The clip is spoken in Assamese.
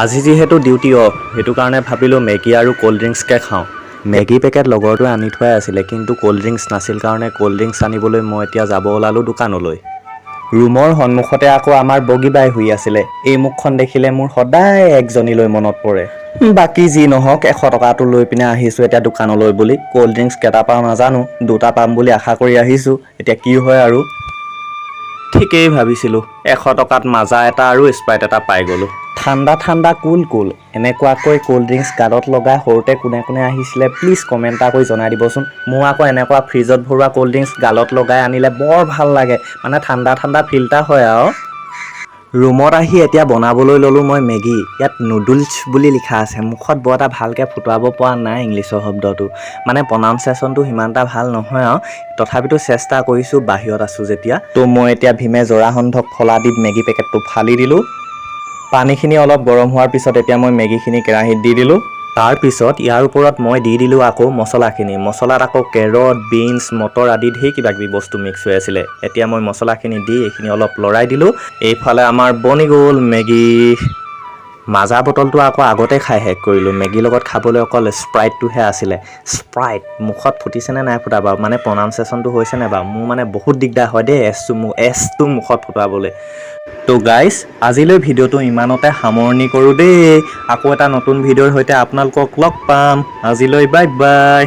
আজি যিহেতু ডিউটি অফ সেইটো কাৰণে ভাবিলোঁ মেগী আৰু ক'ল্ড ড্ৰিংকছকে খাওঁ। মেগী পেকেট লগৰটোৱে আনি থোৱাই আছিলে, কিন্তু ক'ল্ড ড্ৰিংকছ নাছিল কাৰণে ক'ল্ড ড্ৰিংকছ আনিবলৈ মই এতিয়া যাব ওলালোঁ দোকানলৈ। ৰুমৰ সন্মুখতে আকৌ আমাৰ বগী বাই শুই আছিলে। এই মুখখন দেখিলে মোৰ সদায় একজনীলৈ মনত পৰে। বাকী যি নহওক 100 টকাটো লৈ পিনে আহিছোঁ এতিয়া দোকানলৈ বুলি। ক'ল্ড ড্ৰিংকছ কেইটা পাওঁ নাজানো, 2টা পাম বুলি আশা কৰি আহিছোঁ, এতিয়া কি হয় আৰু। ঠিকেই ভাবিছিলোঁ, 100 টকাত মাজা এটা আৰু স্প্ৰাইট এটা পাই গ'লোঁ। ঠাণ্ডা ঠাণ্ডা কুল কুল এনেকুৱাকৈ ক'ল্ড ড্ৰিংকছ গালত লগাই সৰুতে কোনে কোনে আহিছিলে প্লিজ কমেণ্ট এটা কৰি জনাই দিবচোন। মোৰ আকৌ এনেকুৱা ফ্ৰিজত ভৰোৱা ক'ল্ড ড্ৰিংকছ গালত লগাই আনিলে বৰ ভাল লাগে, মানে ঠাণ্ডা ঠাণ্ডা ফিল এটা হয় আৰু। ৰুমত আহি এতিয়া বনাবলৈ ল'লোঁ মই মেগী। ইয়াত নুডলছ বুলি লিখা আছে, মুখত বৰ এটা ভালকৈ ফুটাব পৰা নাই ইংলিছৰ শব্দটো, মানে প্ৰনাউন্সিয়েশ্যনটো সিমান এটা ভাল নহয় আৰু, তথাপিতো চেষ্টা কৰিছোঁ বাহিৰত আছোঁ যেতিয়া। তো মই এতিয়া ভীমে জৰাসন্ধক ফলা দি মেগী পেকেটটো ফালি দিলোঁ। পানীখিনি অলপ গৰম হোৱাৰ পিছত এতিয়া মই মেগীখিনি কেৰাহীত দি দিলোঁ। তাৰপিছত ইয়াৰ ওপৰত মই দি দিলোঁ আকৌ মছলাখিনি। মছলাত আকৌ কেৰট, বিনছ, মটৰ আদি ঢেৰ কিবাকিবি বস্তু মিক্স হৈ আছিলে। এতিয়া মই মছলাখিনি দি এইখিনি অলপ লৰাই দিলোঁ। এইফালে আমাৰ বনি গ'ল মেগী। মাজা বটলটো আকৌ আগতে খাই শেষ কৰিলোঁ। মেগীৰ লগত খাবলৈ অকল স্প্ৰাইটটোহে আছিলে। স্প্ৰাইট মুখত ফুটিছেনে নাই ফুটা বাৰু, মানে প্ৰনাউন্সিয়েশ্যনটো হৈছেনে বাৰু, মোৰ মানে বহুত দিগদাৰ হয় দেই এছটো মুখত ফুটাবলৈ। তো গাইজ আজিলৈ ভিডিঅ'টো ইমানতে সামৰণি কৰোঁ দেই। আকৌ এটা নতুন ভিডিঅ'ৰ সৈতে আপোনালোকক লগ পাম। আজিলৈ বাই বাই।